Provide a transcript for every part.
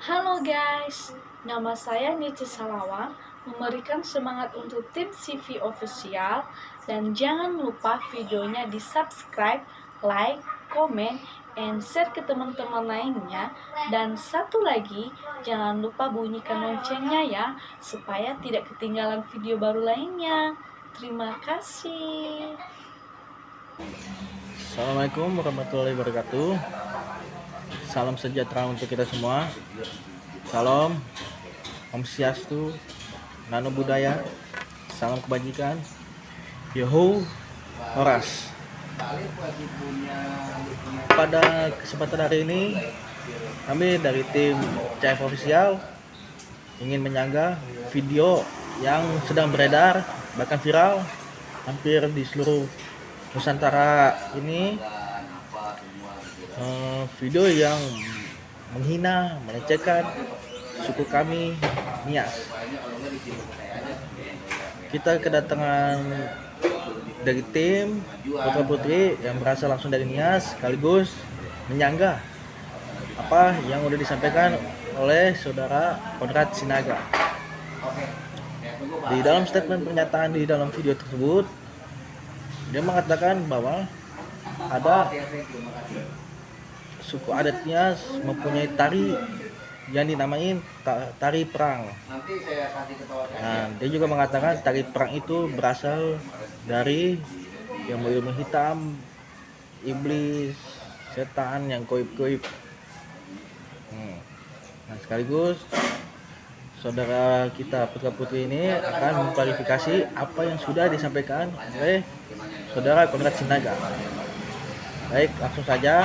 Halo guys, nama saya Nici Salawang, memberikan semangat untuk tim CV official dan jangan lupa videonya di subscribe, like, komen, and share ke teman-teman lainnya. Dan satu lagi, jangan lupa bunyikan loncengnya ya, supaya tidak ketinggalan video baru lainnya. Terima kasih. Assalamualaikum warahmatullahi wabarakatuh. Salam sejahtera untuk kita semua. Salam Om Swastiastu, Nano Buddhaya, salam kebajikan. Yoho Horas. Pada kesempatan hari ini, kami dari tim CF Official ingin menyanggah video yang sedang beredar, bahkan viral hampir di seluruh Nusantara ini. Video yang menghina, melecehkan suku kami, Nias. Kita kedatangan dari tim putra putri yang berasal langsung dari Nias, sekaligus menyanggah apa yang sudah disampaikan oleh saudara Konrad Sinaga. Di dalam statement pernyataan di dalam video tersebut, dia mengatakan bahwa ada suku adatnya mempunyai tari yang dinamain tari perang. Nah, dia juga mengatakan tari perang itu berasal dari yang berilmu hitam, iblis, setan yang goib-goib. Nah, sekaligus saudara kita putra putri ini akan mengklarifikasi apa yang sudah disampaikan oleh saudara Konrad Sinaga. Baik, langsung saja.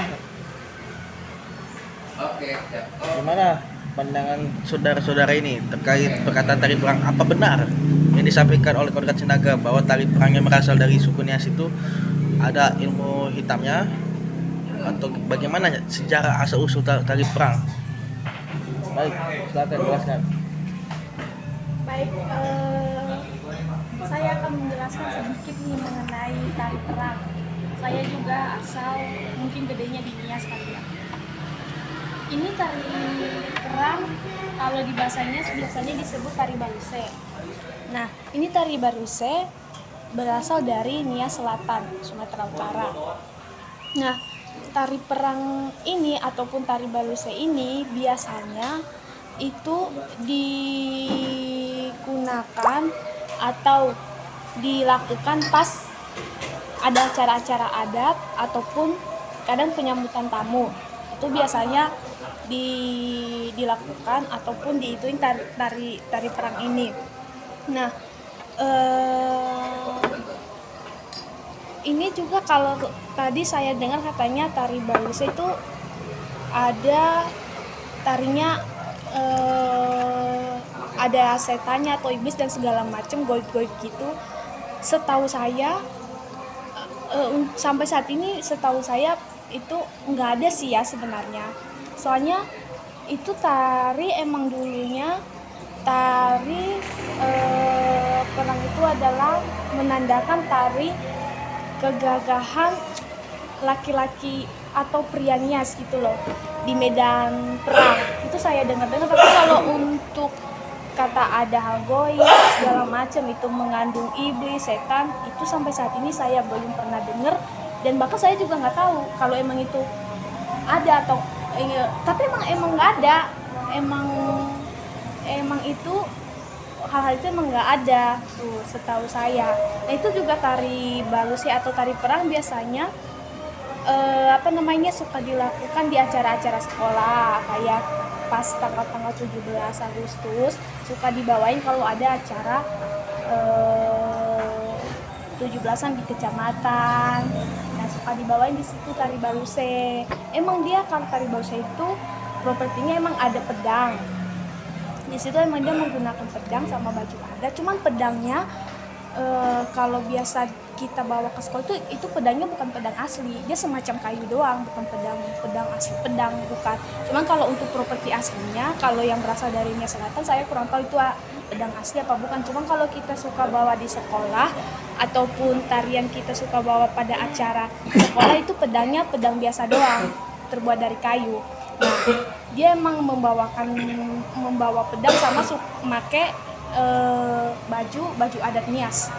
Gimana pandangan saudara-saudara ini terkait perkataan tari perang? Apa benar yang disampaikan oleh Konrad Sinaga bahwa tari perang yang berasal dari suku Nias itu ada ilmu hitamnya? Atau bagaimana sejarah asal-usul tari perang? Baik, silakan jelaskan. Baik, saya akan menjelaskan sedikit nih mengenai tari perang. Saya juga asal mungkin gedenya di Nias kali ya. Ini tari perang kalau di bahasanya biasanya disebut tari baruse. Nah, ini tari baruse berasal dari Nias Selatan, Sumatera Utara. Nah, tari perang ini ataupun tari baruse ini biasanya itu digunakan atau dilakukan pas ada acara-acara adat ataupun kadang penyambutan tamu. Itu biasanya dilakukan ataupun diituin tari perang ini. Nah, ini juga kalau tadi saya dengar katanya tari baruse itu ada tarinya ada setannya atau iblis dan segala macam goib-goib gitu. Setahu saya sampai saat ini setahu saya itu nggak ada sih ya sebenarnya. Soalnya itu tari emang dulunya tari perang itu adalah menandakan tari kegagahan laki-laki atau pria Nias gitu loh di medan perang. Itu saya dengar-dengar, tapi kalau untuk kata ada hal goib segala macam itu mengandung iblis, setan, itu sampai saat ini saya belum pernah dengar, dan bahkan saya juga nggak tahu kalau emang itu ada atau tapi emang nggak ada, emang itu hal-hal itu emang nggak ada tuh setahu saya. Nah, itu juga tari baruse atau tari perang biasanya suka dilakukan di acara-acara sekolah, kayak pas tanggal 17 Agustus suka dibawain kalau ada acara 17-an di kecamatan. Nah, suka dibawain di situ tari baruse. Emang dia kalau tari baruse itu propertinya emang ada pedang. Di situ emang dia menggunakan pedang sama baju adat. Cuman pedangnya kalau biasa kita bawa ke sekolah itu pedangnya bukan pedang asli, dia semacam kayu doang, bukan pedang asli, pedang bukan. Cuman kalau untuk properti aslinya, kalau yang berasal dari Nias Selatan saya kurang tahu itu pedang asli apa bukan. Cuman kalau kita suka bawa di sekolah ataupun tarian kita suka bawa pada acara sekolah itu pedangnya pedang biasa doang, terbuat dari kayu. Nah, dia emang membawa pedang sama make baju adat Nias.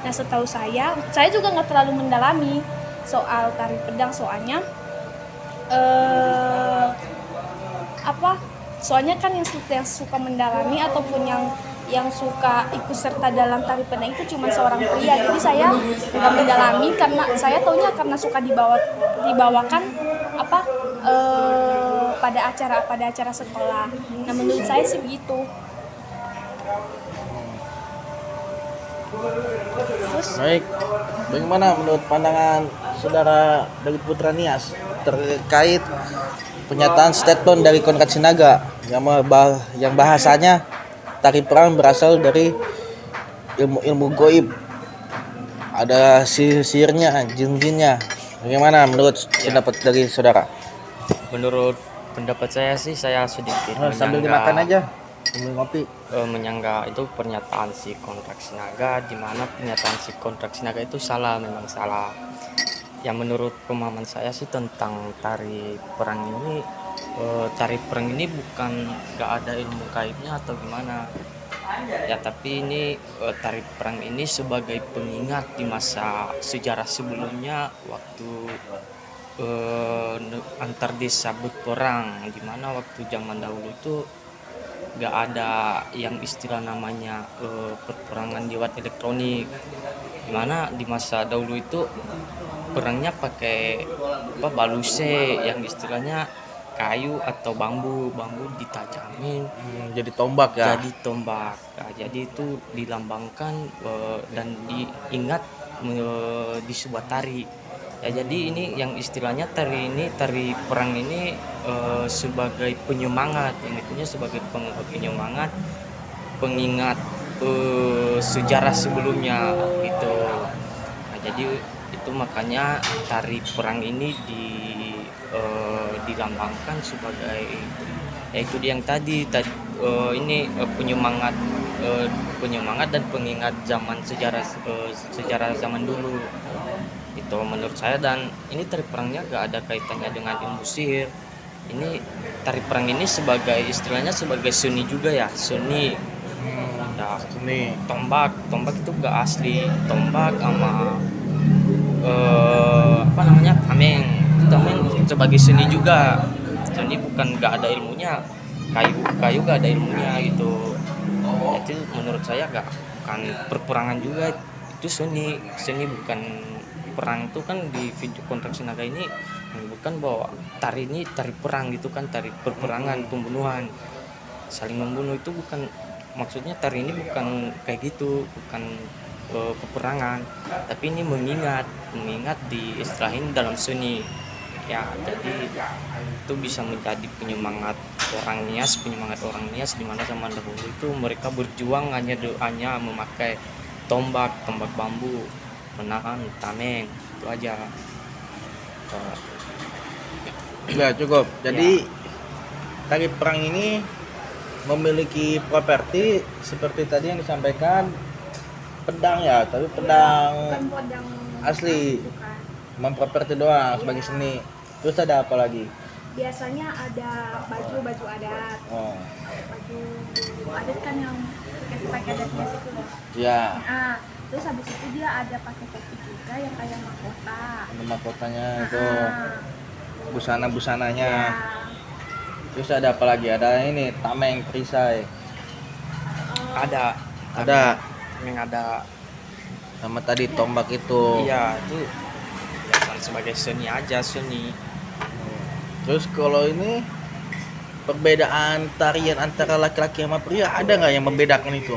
Nah setahu saya juga nggak terlalu mendalami soal tari pedang, soalnya soalnya kan yang suka mendalami ataupun yang suka ikut serta dalam tari pedang itu cuma seorang pria. Jadi saya nggak mendalami karena saya taunya karena suka dibawakan pada acara sekolah. Nah menurut saya sih begitu. Terus Baik, bagaimana menurut pandangan saudara David Putra Nias terkait pernyataan statement dari Konrad Sinaga yang bahasanya tari perang berasal dari ilmu goib, ada sihirnya, jin-jinnya. Bagaimana menurut pendapat dari saudara? Menurut pendapat saya sih, saya sedikit Sambil dimakan aja, sambil ngopi. menyanggah itu pernyataan si Konrad Sinaga, di mana pernyataan si Konrad Sinaga itu salah, memang salah. Yang menurut pemahaman saya sih tentang tari perang ini bukan gak ada ilmu gaibnya atau gimana ya, tapi ini tari perang ini sebagai pengingat di masa sejarah sebelumnya waktu antar desa berperang, di mana waktu zaman dahulu itu gak ada yang istilah namanya perperangan lewat elektronik, dimana di masa dahulu itu perangnya pakai baluse yang istilahnya kayu atau bambu ditajamin Jadi tombak ya. jadi tombak. Nah, jadi itu dilambangkan dan diingat di sebuah tari ya. Jadi ini yang istilahnya tari perang ini sebagai penyemangat, yang itunya sebagai penyemangat, pengingat sejarah sebelumnya gitu. Nah, jadi itu makanya tari perang ini dilambangkan sebagai yaitu yang tadi ini penyemangat dan pengingat zaman sejarah zaman dulu itu menurut saya. Dan ini tari perangnya gak ada kaitannya dengan ilmu sihir. Ini tari perang ini sebagai istilahnya sebagai seni juga ya, seni. Nah, tombak itu gak asli, tombak sama tameng sebagai seni juga. Seni bukan gak ada ilmunya, kayu gak ada ilmunya gitu. Jadi menurut saya bukan perperangan juga, itu seni bukan perang. Itu kan di video Konrad Sinaga ini menyebutkan bahwa tari ini tari perang gitu kan, tari perperangan, pembunuhan, saling membunuh. Itu bukan maksudnya, tari ini bukan kayak gitu, bukan peperangan, tapi ini mengingat diistilahin dalam seni ya. Jadi itu bisa menjadi penyemangat orang Nias di mana zaman dahulu itu mereka berjuang hanya memakai tombak bambu, menahan tameng, itu aja. Ya cukup. Jadi tari perang ini memiliki properti seperti tadi yang disampaikan, pedang ya, tapi pedang asli, cuma properti doang sebagai seni. Terus ada apa lagi? biasanya ada baju adat. Baju adat kan yang pakai adatnya situ loh. Ya. Nah, terus habis itu dia ada pakai topi juga yang kayak mahkota. Ada mahkotanya itu, busana-busananya. Ya. Terus ada apa lagi? Ada ini tameng, perisai. Ada yang ada Sama tadi tombak itu. iya, itu biasa sebagai seni aja, seni. Terus kalau ini perbedaan tarian antara laki-laki sama pria, ada nggak yang membedakan itu?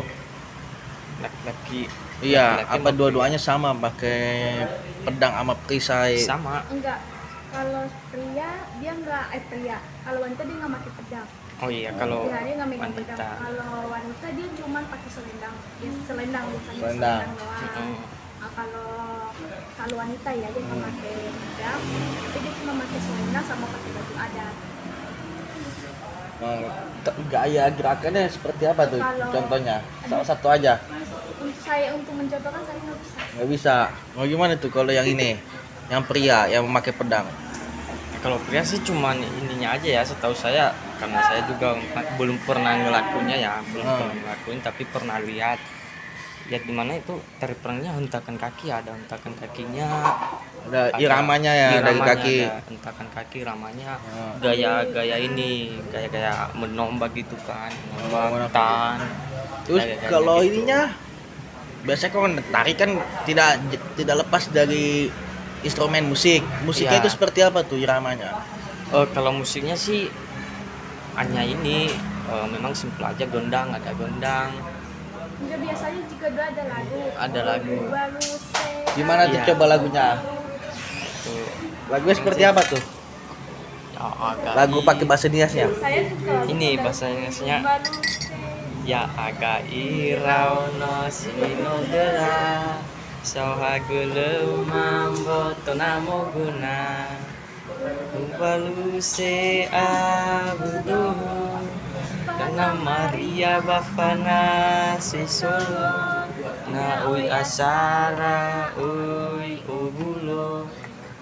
Laki-laki Iya, laki-laki apa dua-duanya sama pakai pedang sama perisai? sama. Enggak. Kalau pria dia enggak kalau wanita dia enggak pakai pedang. Oh iya, kalau Dia nggak megang wanita. pedang. Kalau wanita dia cuma pakai selendang. Ya, selendang biasanya Selendang. doang. Nah, kalau wanita ya dia nggak pakai pedang, tapi dia cuma pakai selendang sama pakai baju adat. Gaya gerakannya seperti apa tuh? Kalau- Contohnya, salah satu aja. Untuk mencontohkan saya nggak bisa. Nggak bisa. Mau gimana tuh kalau yang ini, yang pria yang memakai pedang? Kalau pria sih cuman ininya aja ya, setahu saya, karena saya juga belum pernah ngelakuinnya ya, belum pernah ngelakuin, tapi pernah lihat di mana itu tari perangnya hentakan kaki, ada hentakan kakinya, Ada iramanya ya dari iramanya, kaki. ada hentakan kaki, ramanya gaya-gaya ini, gaya-gaya menombak gitu kan, menombak tan. Terus Gaya-gaya kalau gitu. ininya biasanya kalau tari kan tidak lepas dari instrumen musik. Musiknya Iya. itu seperti apa tuh iramanya? Kalau musiknya sih hanya ini, memang simpel aja, gondang, ada gondang, Enggak, biasanya jika ada lagu. ada lagu. Gimana tuh Iya. coba lagunya? Tuh, Lagunya seperti apa tuh? ya, agak Lagu pakai bahasa Niasnya. Saya suka ini bahasa Inggrisnya, ya aga irau no sino gera sohagulu mambo tonamo guna ubaluse abuduhu karena Maria Bafana sisolo na ui asara ui ubulo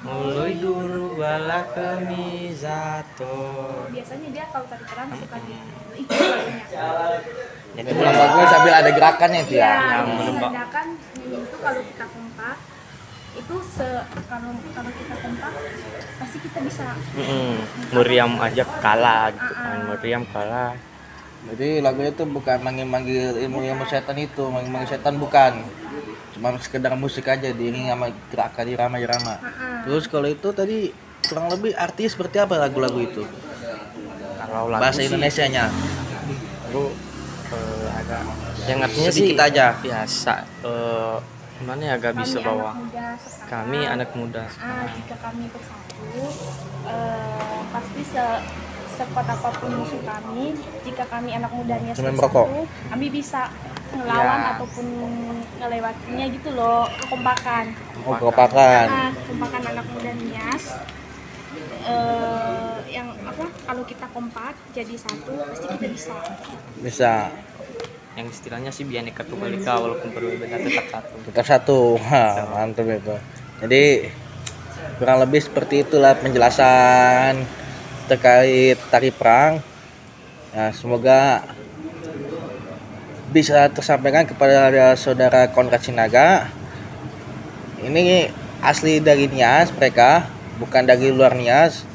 mulai dulu bala kemizato. Biasanya dia kalau tari perang suka itu lagunya. Itu Itu lagunya sambil ada gerakannya itu ya. yang Sedangkan nyanyi itu kalau kita kompak itu kalau kita kompak pasti kita bisa. Meriam aja kalah gitu kan, meriam kalah. Jadi lagunya tuh bukan manggil-manggil ilmu setan itu, manggil setan bukan. Cuma sekedar musik aja diiringi sama gerakan irama-irama. Terus kalau itu tadi kurang lebih artinya seperti apa lagu-lagu itu? Kalau lagu Bahasa sih, Indonesianya. aku agak yang artinya sih Sedikit aja. biasa, gimana ya, agak bisa Kami bawa anak muda sekarang, kami anak muda jika kami bersatu, pasti sekuat apapun musuh kami, jika kami anak mudanya Cuma bersatu, merokok. kami bisa ngelawan Ya. ataupun ngelewatinya gitu loh, kekompakan. Oh, kekompakan. Kompakan anak muda Nias. Yang apa? Kalau kita kompak jadi satu, pasti kita bisa. Bisa. yang istilahnya sih Bhinneka Tunggal Ika, walaupun berbeda tetap satu. Tetap satu. Wah, mantap itu. Jadi kurang lebih seperti itulah penjelasan terkait tari perang. Ya, semoga bisa tersampaikan kepada saudara Konrad Sinaga. Ini asli dari Nias mereka, bukan dari luar Nias,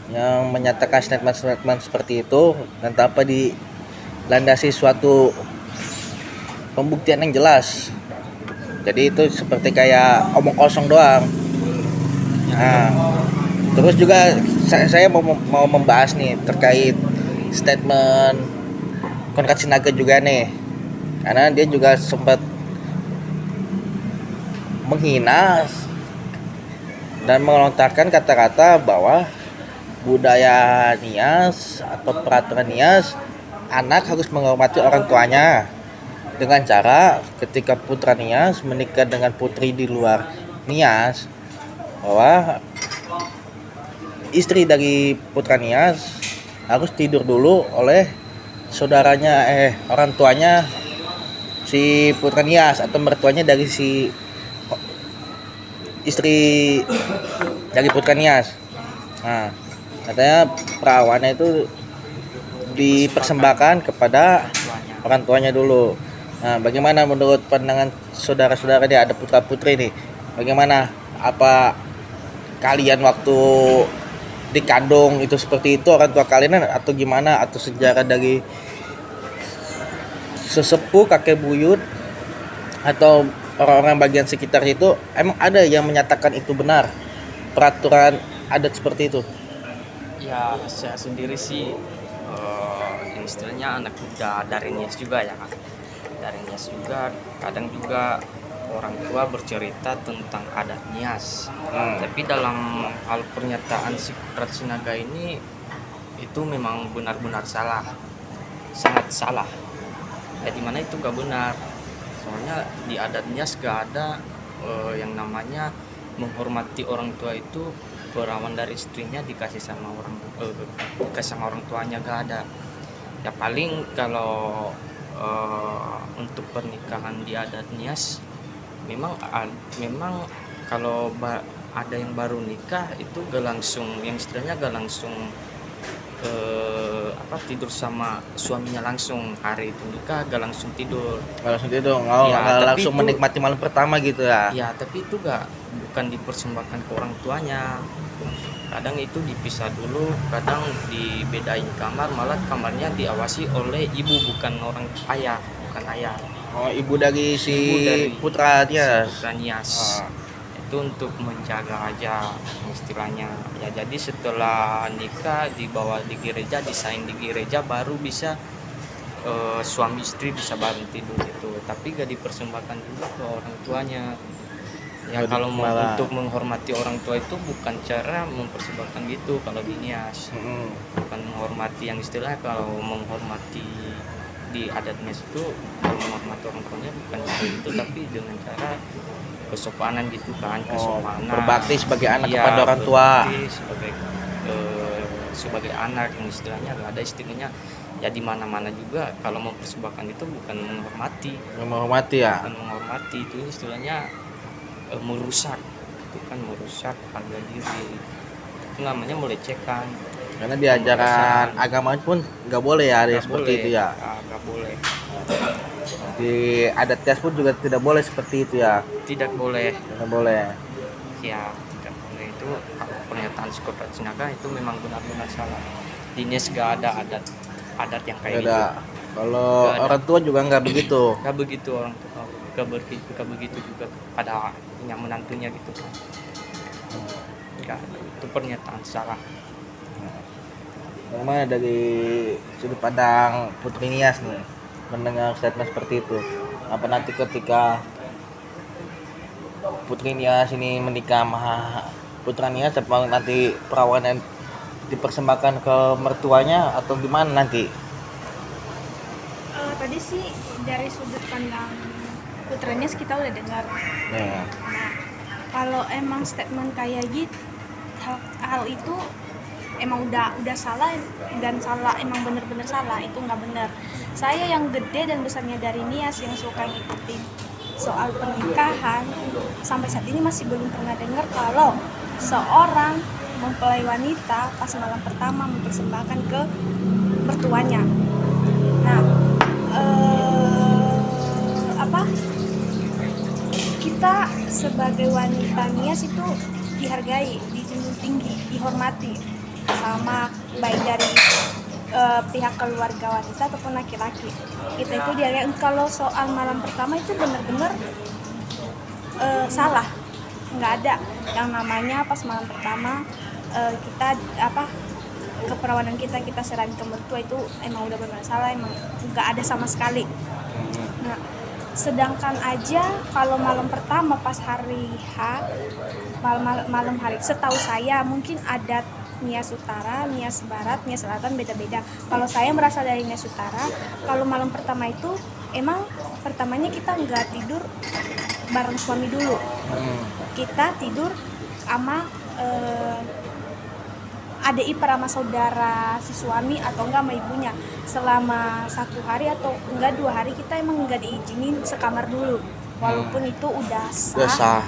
yang menyatakan statement-statement seperti itu dan tanpa dilandasi suatu pembuktian yang jelas. Jadi itu seperti kayak omong kosong doang. Nah, terus juga saya mau membahas nih terkait statement Konrad Sinaga juga nih, karena dia juga sempat menghina dan melontarkan kata-kata bahwa budaya Nias atau peraturan Nias, anak harus menghormati orang tuanya dengan cara ketika putra Nias menikah dengan putri di luar Nias, bahwa istri dari putra Nias harus tidur dulu oleh saudaranya, orang tuanya si putra Nias atau mertuanya dari si istri dari putra Nias. Nah, katanya perawannya itu dipersembahkan kepada orang tuanya dulu. Nah, bagaimana menurut pandangan saudara-saudara dia, ada putra putri nih? Bagaimana? Apa kalian waktu dikandung itu seperti itu orang tua kalian, atau gimana? Atau sejarah dari sesepuh, kakek buyut, atau orang-orang bagian sekitar itu emang ada yang menyatakan itu benar peraturan adat seperti itu? Ya, saya sendiri sih ini istilahnya anak muda dari Nias juga ya kan. Dari Nias juga, kadang juga orang tua bercerita tentang adat Nias. Tapi dalam hal pernyataan si Konrad Sinaga ini, itu memang benar-benar salah, sangat salah. Ya dimana itu gak benar. Soalnya di adat Nias gak ada yang namanya menghormati orang tua itu perawan dari istrinya dikasih sama orang tuanya, gak ada. Ya paling kalau untuk pernikahan di adat Nias memang kalau ada yang baru nikah itu gak langsung, yang istilahnya gak langsung tidur sama suaminya langsung. Hari itu nikah gak langsung tidur. Nggak langsung tidur, nggak Ya, tapi langsung itu- menikmati malam pertama gitu ya. Ya tapi itu bukan dipersembahkan ke orang tuanya. Kadang itu dipisah dulu, kadang dibedain kamar, malah kamarnya diawasi oleh ibu, bukan orang ayah, bukan ayah. Oh, ibu dari si Ibu dari putra dia. Si putra Nias. Ah. Itu untuk menjaga aja istilahnya. Ya jadi setelah nikah dibawa di gereja, disain di gereja, baru bisa suami istri bisa bareng tidur itu. Tapi gak dipersembahkan juga ke orang tuanya. Ya Jadi kalau malah- untuk menghormati orang tua itu bukan cara mempersembahkan gitu kalau di Nias. Mm-mm. Bukan menghormati yang istilahnya, kalau menghormati di adat Nias itu, kalau menghormati orang tuanya bukan seperti itu, tapi dengan cara kesopanan gitu kan, kesopanan. Berbakti sebagai anak Iya, kepada orang tua. berbakti sebagai anak, yang istilahnya nggak ada istilahnya. Ya di mana-mana juga kalau mempersembahkan itu bukan menghormati, Menghormati ya. bukan menghormati, itu istilahnya merusak. Itu kan merusak harga diri. Itu namanya melecehkan. Karena di ajaran agama pun nggak boleh ya ada yang Nggak seperti boleh. itu ya. Nggak boleh. Di adat Tias pun juga tidak boleh seperti itu ya. Tidak boleh. Tidak boleh. Ya tidak boleh. Itu kalau pernyataan Psikopat Sinaga itu memang benar-benar salah. Di Nias gak ada adat yang kayak Tidak ada. Kalau Nggak ada. orang tua juga nggak begitu. gitu. Gak begitu orang tua. Gak begitu juga pada yang menantunya gitu kan. Gak ada. Itu pernyataan salah. Bagaimana dari sudut pandang Putri Nias nih mendengar statement seperti itu? Apa nanti ketika Putri Nias ini menikah sama Putra Nias, apa nanti perawanan dipersembahkan ke mertuanya atau gimana nanti? Tadi sih dari sudut pandang putranya kita udah dengar. Ya. Nah, kalau emang statement kayak gitu, hal itu emang udah salah, dan salah, emang bener-bener salah, itu nggak bener. Saya yang gede dan besarnya dari Nias yang suka ngikutin soal pernikahan, sampai saat ini masih belum pernah dengar kalau seorang mempelai wanita pas malam pertama mempersembahkan ke mertuanya. Nah, kita sebagai wanita Nias itu dihargai, dijunjung tinggi, dihormati sama baik dari pihak keluarga wanita ataupun laki-laki. Kita itu dihargai. Kalau soal malam pertama itu benar-benar salah, nggak ada yang namanya pas malam pertama kita keperawanan kita serahin ke mertua, itu emang udah benar salah, emang nggak ada sama sekali. Nah, sedangkan aja kalau malam pertama pas hari H, malam hari, setahu saya mungkin adat Nias Utara, Nias Barat, Nias Selatan beda-beda. Kalau saya merasa dari Nias Utara, kalau malam pertama itu emang pertamanya kita nggak tidur bareng suami dulu. Kita tidur sama adik ipar sama saudara si suami atau enggak sama ibunya. Selama 1 hari atau enggak 2 hari kita emang enggak diizinin sekamar dulu. Walaupun itu udah sah.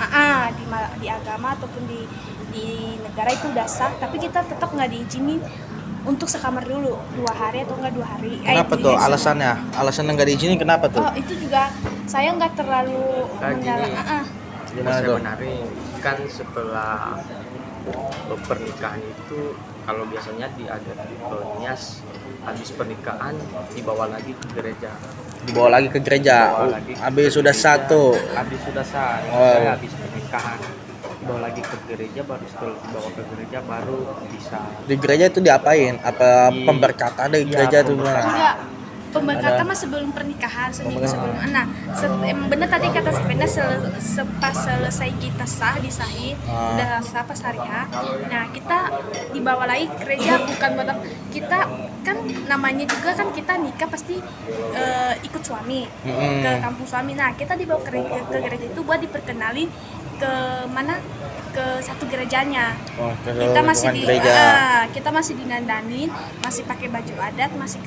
Di agama ataupun di negara itu udah sah, tapi kita tetap nggak diizinin untuk sekamar dulu 2 hari atau enggak 2 hari. Kenapa tuh alasannya? Alasan nggak diizinin kenapa tuh? Oh, itu juga saya nggak terlalu mendalam. Gimana Saya tuh? benarin kan setelah pernikahan itu, kalau biasanya di adat Nias habis pernikahan dibawa lagi ke gereja. Dibawa lagi ke gereja. Dibawa lagi ke Habis sudah gereja. satu. Habis sudah sah. Oh. Saya habis pernikahan dibawa lagi ke gereja, baru setelah dibawa ke gereja baru bisa. Di gereja itu diapain? Apa Di- pemberkatan dari Iya, gereja tuh pemberkatan. gimana? Enggak, pemberkatan Ada. mah sebelum pernikahan, seminggu Pemberkatan. sebelum. Nah, emang bener tadi kata si Vena, pas selesai kita sah, disahin, udah sah pas hari H. Nah, kita dibawa lagi ke gereja, bukan buat apa. Kita kan namanya juga kan kita nikah pasti ikut suami ke kampung suami. Nah, kita dibawa ke gereja itu buat diperkenalin ke mana, ke satu gerejanya. Oh, Kita masih bukan gereja. kita masih dinandanin, masih pakai baju adat, masih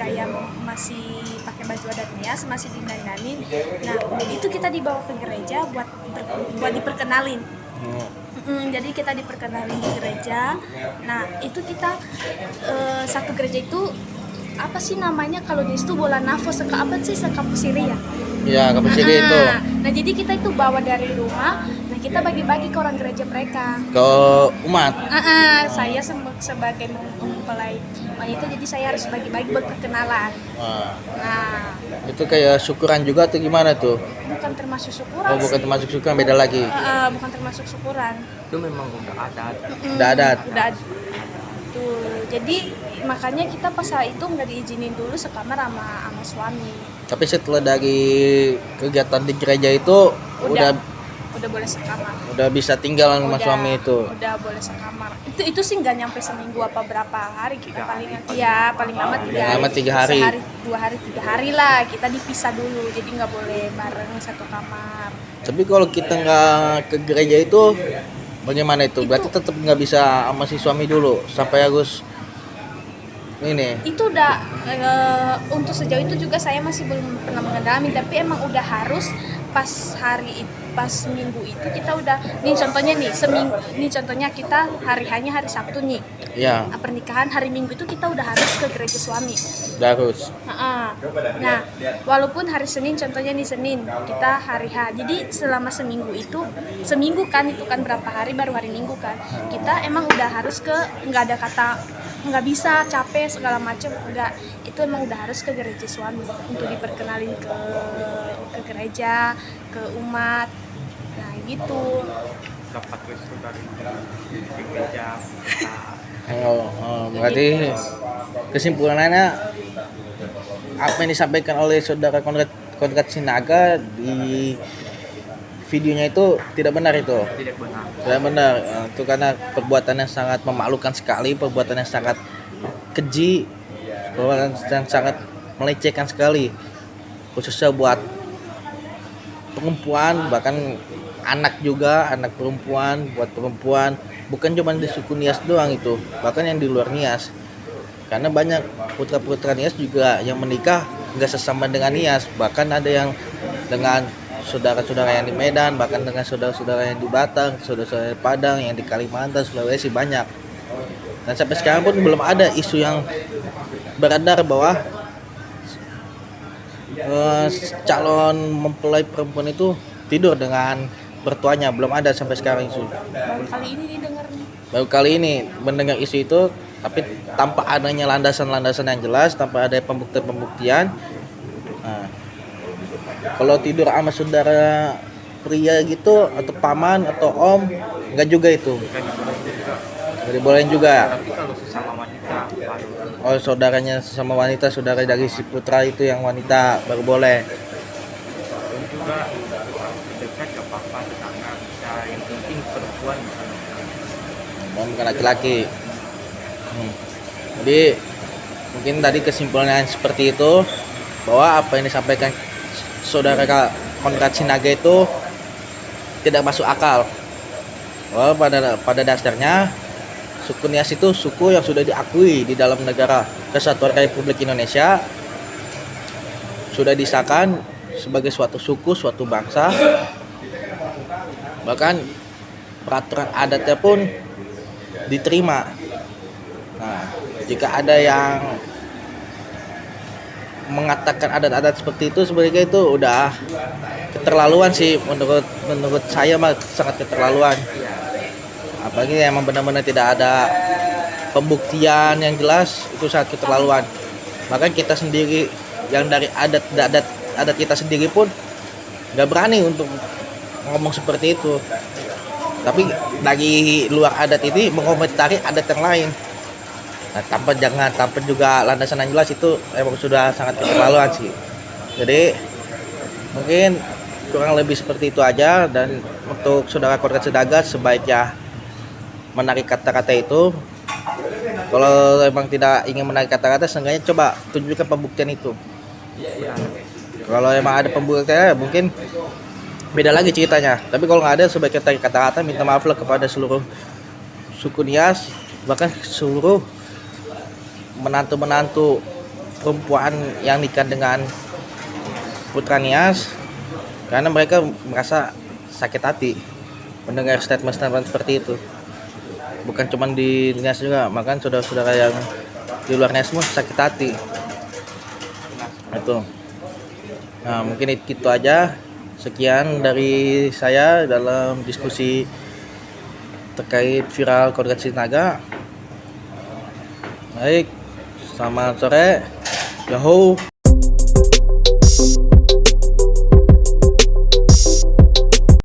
pakai baju adat Nias, masih dinandanin. Nah, itu kita dibawa ke gereja buat diperkenalin. Jadi kita diperkenalkan di gereja. Nah itu kita satu gereja itu apa sih namanya kalau di situ bola nafas apa sih sekampus Siri ya? Ya, kampus Siri itu Nah jadi kita itu bawa dari rumah. Nah kita bagi-bagi ke orang gereja mereka. ke umat. Saya sebagai mempelai wanita jadi saya harus bagi-bagi buat perkenalan. Nah Itu kayak syukuran juga atau gimana tuh? bukan termasuk syukuran Oh, bukan sih. termasuk syukuran, beda lagi. Bukan termasuk syukuran. Itu memang udah adat. Udah adat. Udah tuh. Jadi makanya kita pas saat itu nggak diizinin dulu sekamar sama suami. Tapi setelah dari kegiatan di gereja itu udah Udah boleh sekamar. udah bisa tinggal sama suami itu. Udah boleh sekamar. Itu sih nggak nyampe seminggu apa berapa hari kita paling lama 3 hari. Paling lama 3 hari. Sehari, 2 hari, 3 hari lah kita dipisah dulu. Jadi nggak boleh bareng satu kamar. Tapi kalau kita nggak ke gereja itu bagaimana itu? Berarti tetap nggak bisa sama si suami dulu sampai Agus ini. Itu udah untuk sejauh itu juga saya masih belum pernah mengalami, tapi emang udah harus pas minggu itu kita udah nih contohnya nih seminggu nih contohnya kita hanya hari Sabtu nih. Ya, Pernikahan hari Minggu itu kita udah harus ke gereja suami. harus. Nah, walaupun hari Senin contohnya nih Senin kita hari H. Jadi selama seminggu kan itu kan berapa hari baru hari Minggu kan. Kita emang udah harus nggak ada kata nggak bisa capek segala macam enggak, itu emang udah harus ke gereja suami untuk diperkenalin ke gereja, ke umat. Nah gitu. Dapat restu dari gereja. Berarti kesimpulannya apa yang disampaikan oleh saudara Konrad Sinaga di videonya itu tidak benar itu. Tidak benar. Tidak benar. Itu karena perbuatannya sangat memalukan sekali, perbuatannya sangat keji, perbuatan yang sangat melecehkan sekali, khususnya buat perempuan, bahkan anak juga, anak perempuan, buat perempuan, bukan cuma di suku Nias doang itu, bahkan yang di luar Nias. Karena banyak putra-putra Nias juga yang menikah nggak sesama dengan Nias, bahkan ada yang dengan saudara-saudara yang di Medan, bahkan dengan saudara-saudara yang di Batang, saudara-saudara di Padang, yang di Kalimantan, Sulawesi banyak. Dan sampai sekarang pun belum ada isu yang beredar bahwa calon mempelai perempuan itu tidur dengan mertuanya, belum ada sampai sekarang isu. Baru kali ini didengar nih. Baru kali ini mendengar isu itu, tapi tanpa adanya landasan-landasan yang jelas, tanpa ada pembuktian-pembuktian. Nah, kalau tidur sama saudara pria gitu atau paman atau om, enggak juga itu. Nggak dibolehin juga. Tapi kalau sesama wanita baru. Oh, saudaranya sesama wanita, saudara dari si putra itu yang wanita baru boleh. Dan juga dekat ke papa tetangga bisa, yang penting perempuan bisa. Bukan laki-laki. Jadi mungkin tadi kesimpulannya seperti itu, bahwa apa yang disampaikan saudara Konrad Sinaga itu tidak masuk akal. Bahwa pada dasarnya suku Nias itu suku yang sudah diakui di dalam negara Kesatuan Republik Indonesia, sudah disahkan sebagai suatu suku, suatu bangsa. Bahkan peraturan adatnya pun diterima. Nah, jika ada yang mengatakan adat-adat seperti itu, sebenarnya itu udah keterlaluan sih, menurut saya mah sangat keterlaluan. Apalagi emang benar-benar tidak ada pembuktian yang jelas, itu sangat keterlaluan. Bahkan kita sendiri yang dari adat kita sendiri pun nggak berani untuk ngomong seperti itu. Tapi dari luar adat ini mengomentari adat yang lain. Nah, tanpa juga landasan yang jelas, itu emang sudah sangat keterlaluan sih. Jadi mungkin kurang lebih seperti itu aja. Dan untuk saudara Konrad Sinaga sebaiknya menarik kata-kata itu. Kalau emang tidak ingin menarik kata-kata, seenggaknya coba tunjukkan pembuktian itu. Kalau emang ada pembuktiannya, mungkin beda lagi ceritanya. Tapi kalau nggak ada, sebaiknya tarik kata-kata, minta maaf lah kepada seluruh suku Nias, bahkan seluruh menantu-menantu perempuan yang nikah dengan putra Nias, karena mereka merasa sakit hati mendengar statement-statement seperti itu. Bukan cuma di Nias juga, bahkan saudara-saudara yang di luar Nias semua sakit hati. Itu. Nah, mungkin itu aja. Sekian dari saya dalam diskusi terkait viral Kodrat Sinaga. Baik, selamat sore. Yahoo.